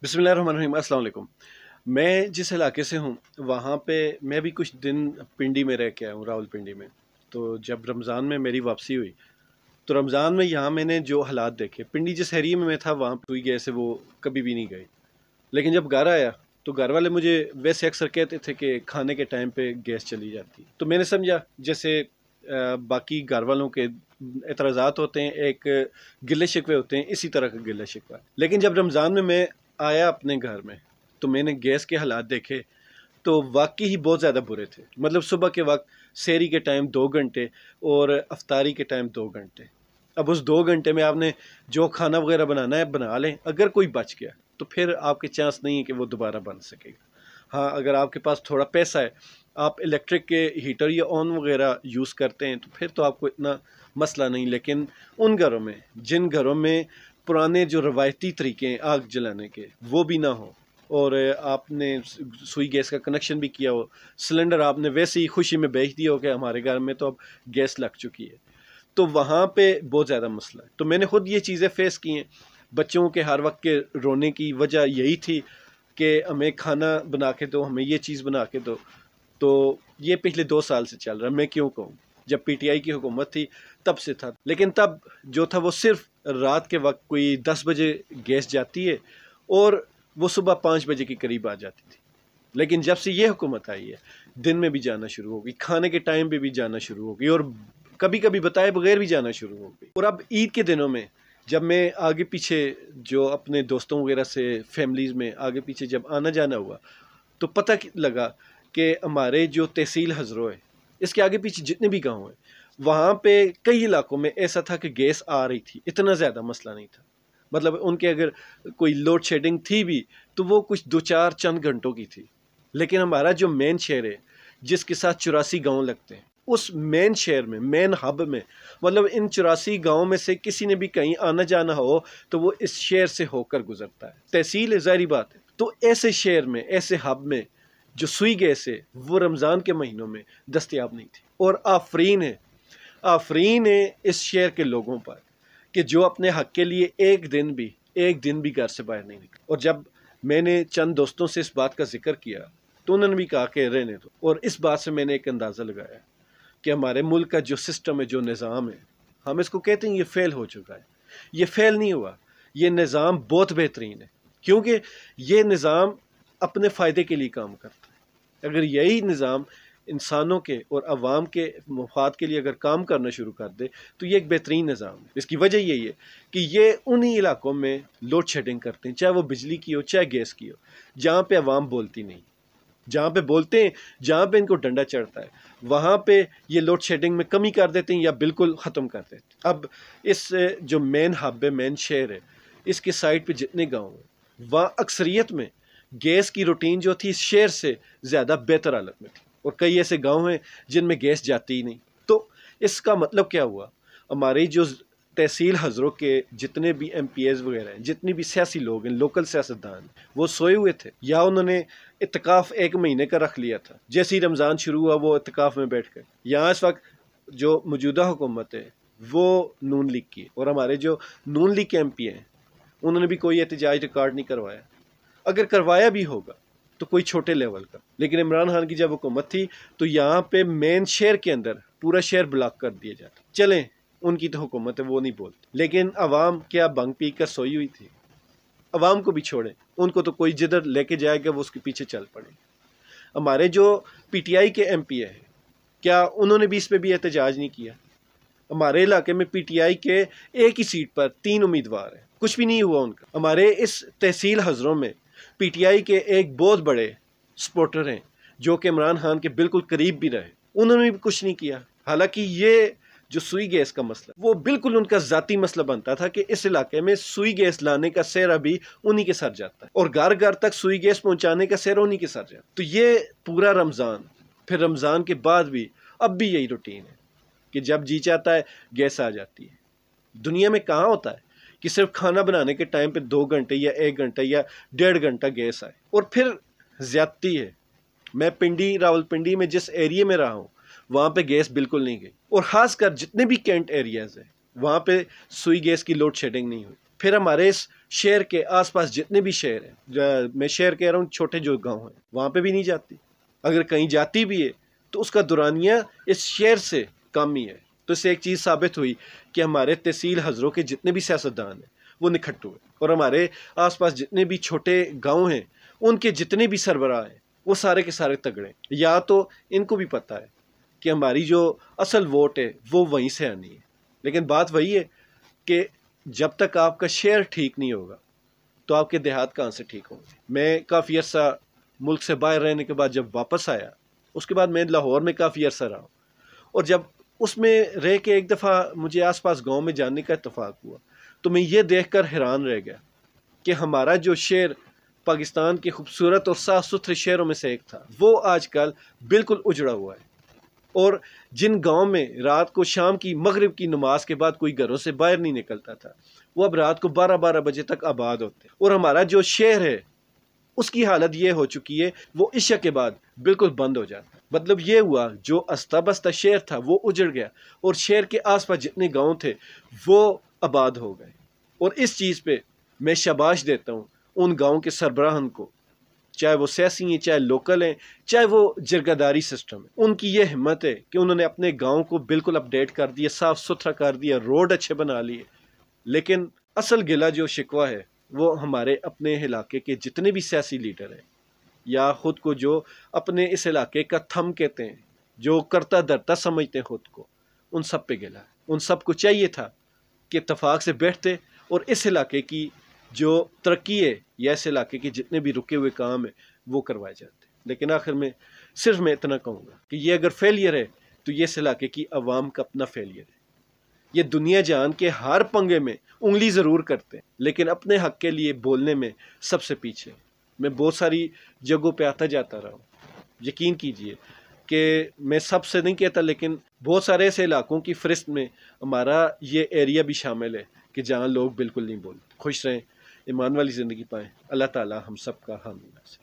बिस्मिल्लाहिर्रहमानिर्रहीम। अस्सलाम वालेकुम। मैं जिस इलाके से हूँ वहाँ पे मैं भी कुछ दिन पिंडी में रह के आया हूँ, रावलपिंडी में। तो जब रमज़ान में मेरी वापसी हुई तो रमज़ान में यहाँ मैंने जो हालात देखे, पिंडी जिस एरिया में मैं था वहाँ पे हुई गैस है वो कभी भी नहीं गई। लेकिन जब घर आया तो घर वाले मुझे वैसे अक्सर कहते थे कि खाने के टाइम पे गैस चली जाती। तो मैंने समझा जैसे बाकी घर वालों के एतराज़ात होते हैं, एक गिले शिकवे होते हैं, इसी तरह का गिला शिकवा। लेकिन जब रमज़ान में मैं आया अपने घर में तो मैंने गैस के हालात देखे तो वाकई ही बहुत ज़्यादा बुरे थे। मतलब सुबह के वक्त सेहरी के टाइम 2 घंटे और अफ्तारी के टाइम 2 घंटे। अब उस 2 घंटे में आपने जो खाना वगैरह बनाना है बना लें, अगर कोई बच गया तो फिर आपके चांस नहीं है कि वो दोबारा बन सकेगा। हाँ, अगर आपके पास थोड़ा पैसा है, आप इलेक्ट्रिक के हीटर या ऑन वगैरह यूज़ करते हैं तो फिर तो आपको इतना मसला नहीं। लेकिन उन घरों में जिन घरों में पुराने जो रवायती तरीके हैं आग जलाने के वो भी ना हो और आपने सुई गैस का कनेक्शन भी किया हो, सिलेंडर आपने वैसे ही खुशी में बेच दिया हो कि हमारे घर में तो अब गैस लग चुकी है, तो वहाँ पे बहुत ज़्यादा मसला है। तो मैंने खुद ये चीज़ें फेस की हैं। बच्चों के हर वक्त के रोने की वजह यही थी कि हमें खाना बना के दो, हमें ये चीज़ बना के दो। तो ये पिछले 2 साल से चल रहा है। मैं क्यों कहूँ, जब पीटीआई की हुकूमत थी तब से था। लेकिन तब जो था वो सिर्फ रात के वक्त कोई 10 बजे गैस जाती है और वो सुबह 5 बजे के करीब आ जाती थी। लेकिन जब से ये हुकूमत आई है दिन में भी जाना शुरू हो गई, खाने के टाइम पे भी जाना शुरू हो गई और कभी कभी बताए बगैर भी जाना शुरू हो गई। और अब ईद के दिनों में जब मैं आगे पीछे जो अपने दोस्तों वगैरह से फैमिलीज़ में आगे पीछे जब आना जाना हुआ तो पता लगा कि हमारे जो तहसील हजरो है इसके आगे पीछे जितने भी गांव हैं वहाँ पे कई इलाकों में ऐसा था कि गैस आ रही थी, इतना ज़्यादा मसला नहीं था। मतलब उनके अगर कोई लोड शेडिंग थी भी तो वो कुछ 2-4 चंद घंटों की थी। लेकिन हमारा जो मेन शहर है जिसके साथ 84 गांव लगते हैं, उस मेन शहर में, मेन हब में, मतलब इन 84 गाँव में से किसी ने भी कहीं आना जाना हो तो वो इस शहर से होकर गुजरता है। तहसील है, ज़ाहिर बात है। तो ऐसे शहर में, ऐसे हब में जो सुई गैस है वो रमज़ान के महीनों में दस्तयाब नहीं थी। और आफरीन है इस शहर के लोगों पर कि जो अपने हक के लिए एक दिन भी घर से बाहर नहीं निकले। और जब मैंने चंद दोस्तों से इस बात का जिक्र किया तो उन्होंने भी कहा कि रहने दो। और इस बात से मैंने एक अंदाज़ा लगाया कि हमारे मुल्क का जो सिस्टम है, जो निज़ाम है, हम इसको कहते हैं ये फेल हो चुका है। ये फेल नहीं हुआ, ये निज़ाम बहुत बेहतरीन है, क्योंकि ये निज़ाम अपने फ़ायदे के लिए काम करता है। अगर यही निज़ाम इंसानों के और अवाम के मफाद के लिए अगर काम करना शुरू कर दे तो ये एक बेहतरीन निज़ाम है। इसकी वजह यही है कि ये उन्हीं इलाकों में लोड शेडिंग करते हैं, चाहे वो बिजली की हो चाहे गैस की हो, जहाँ पे अवाम बोलती नहीं। जहाँ पे बोलते हैं, जहाँ पे इनको डंडा चढ़ता है, वहाँ पे ये लोड शेडिंग में कमी कर देते हैं या बिल्कुल ख़त्म कर देते हैं। अब इस जो मेन हब है, मेन शहर है, इसके साइड पे जितने गाँव हैं वहाँ अक्सरियत में गैस की रूटीन जो थी इस शहर से ज़्यादा बेहतर हालत में थी। और कई ऐसे गांव हैं जिनमें गैस जाती ही नहीं। तो इसका मतलब क्या हुआ, हमारे जो तहसील हजरों के जितने भी MPs वगैरह हैं, जितने भी सियासी लोग हैं, लोकल सियासतदान, वो सोए हुए थे या उन्होंने इत्तेकाफ़ 1 महीने का रख लिया था। जैसे ही रमज़ान शुरू हुआ वो इत्तेकाफ़ में बैठ गए। यहाँ इस वक्त जो मौजूदा हुकूमत है वो नून लीग की, और हमारे जो नून लीग के MP हैं उन्होंने भी कोई एहतजाज रिकॉर्ड नहीं करवाया। अगर करवाया भी होगा तो कोई छोटे लेवल का। लेकिन इमरान खान की जब हुकूमत थी तो यहाँ पे मेन शहर के अंदर पूरा शहर ब्लॉक कर दिया जाता। चलें, उनकी तो हुकूमत है, वो नहीं बोलते, लेकिन अवाम क्या भंग पी कर सोई हुई थी? अवाम को भी छोड़ें, उनको तो कोई जिधर लेके जाएगा वो उसके पीछे चल पड़े। हमारे जो PTI के MP है, क्या उन्होंने भी इस पर भी एहतजाज नहीं किया? हमारे इलाके में PTI के एक ही सीट पर 3 उम्मीदवार हैं, कुछ भी नहीं हुआ उनका। हमारे इस तहसील हजरों में PTI के एक बहुत बड़े सपोर्टर हैं जो कि इमरान खान के बिल्कुल करीब भी रहे, उन्होंने भी कुछ नहीं किया। हालांकि ये जो सुई गैस का मसला वो बिल्कुल उनका ज़ाती मसला बनता था कि इस इलाके में सुई गैस लाने का सेहरा भी उन्हीं के सर जाता है और घर घर तक सुई गैस पहुंचाने का सेहरा उन्हीं के सर जाता है। तो ये पूरा रमज़ान, फिर रमज़ान के बाद भी अब भी यही रूटीन है कि जब जी चाहता है गैस आ जाती है। दुनिया में कहाँ होता है कि सिर्फ खाना बनाने के टाइम पे 2 घंटे या 1 घंटा या 1.5 घंटा गैस आए। और फिर ज्यादती है, मैं पिंडी, रावलपिंडी में जिस एरिया में रहा हूँ वहाँ पे गैस बिल्कुल नहीं गई, और ख़ासकर जितने भी कैंट एरियाज़ हैं वहाँ पे सुई गैस की लोड शेडिंग नहीं हुई। پھر ہمارے اس شہر کے آس پاس جتنے بھی شہر ہیں، میں شہر کہہ رہا ہوں، چھوٹے جو گاؤں ہیں وہاں پہ بھی نہیں جاتی، اگر کہیں جاتی بھی ہے تو اس کا دورانیہ اس شہر سے کم ہی ہے۔ تو اس سے ایک چیز ثابت ہوئی کہ ہمارے تحصیل حضروں کے جتنے بھی سیاستدان ہیں وہ نکھٹو ہیں، اور ہمارے آس پاس جتنے بھی چھوٹے گاؤں ہیں ان کے جتنے بھی سربراہ ہیں وہ سارے کے سارے تگڑے ہیں۔ یا تو ان کو بھی پتہ ہے کہ ہماری جو اصل ووٹ ہے وہ وہیں سے آنی ہے، لیکن بات وہی ہے کہ جب تک آپ کا شہر ٹھیک نہیں ہوگا تو آپ کے دیہات کہاں سے ٹھیک ہوں گے۔ میں کافی عرصہ ملک سے باہر رہنے کے بعد جب واپس آیا، اس کے بعد میں لاہور میں کافی عرصہ رہا ہوں، اور جب اس میں رہ کے ایک دفعہ مجھے آس پاس گاؤں میں جانے کا اتفاق ہوا تو میں یہ دیکھ کر حیران رہ گیا کہ ہمارا جو شہر پاکستان کے خوبصورت اور صاف ستھرے شہروں میں سے ایک تھا وہ آج کل بالکل اجڑا ہوا ہے، اور جن گاؤں میں رات کو شام کی مغرب کی نماز کے بعد کوئی گھروں سے باہر نہیں نکلتا تھا وہ اب رات کو 12 بجے تک آباد ہوتے ہیں، اور ہمارا جو شہر ہے اس کی حالت یہ ہو چکی ہے وہ عشاء کے بعد بالکل بند ہو جاتا ہے۔ مطلب یہ ہوا جو استہ بستہ شہر تھا وہ اجڑ گیا، اور شہر کے آس پاس جتنے گاؤں تھے وہ آباد ہو گئے، اور اس چیز پہ میں شاباش دیتا ہوں ان گاؤں کے سربراہان کو، چاہے وہ سیاسی ہیں، چاہے لوکل ہیں، چاہے وہ جرگہ داری سسٹم ہے۔ ان کی یہ ہمت ہے کہ انہوں نے اپنے گاؤں کو بالکل اپڈیٹ کر دیا، صاف ستھرا کر دیا، روڈ اچھے بنا لیے، لیکن اصل گلہ جو شکوہ ہے وہ ہمارے اپنے علاقے کے جتنے بھی سیاسی لیڈر ہیں یا خود کو جو اپنے اس علاقے کا تھم کہتے ہیں، جو کرتا دھرتا سمجھتے ہیں خود کو، ان سب پہ گلا ہے۔ ان سب کو چاہیے تھا کہ اتفاق سے بیٹھتے اور اس علاقے کی جو ترقی ہے یا اس علاقے کے جتنے بھی رکے ہوئے کام ہیں وہ کروائے جاتے، لیکن آخر میں صرف میں اتنا کہوں گا کہ یہ اگر فیلئر ہے تو یہ اس علاقے کی عوام کا اپنا فیلئر ہے۔ یہ دنیا جان کے ہر پنگے میں انگلی ضرور کرتے ہیں لیکن اپنے حق کے لیے بولنے میں سب سے پیچھے۔ میں بہت ساری جگہوں پہ آتا جاتا رہا ہوں، یقین کیجئے کہ میں سب سے نہیں کہتا لیکن بہت سارے ایسے علاقوں کی فہرست میں ہمارا یہ ایریا بھی شامل ہے کہ جہاں لوگ بالکل نہیں بولتے۔ خوش رہیں، ایمان والی زندگی پائیں۔ اللہ تعالی ہم سب کا حامی ناصر۔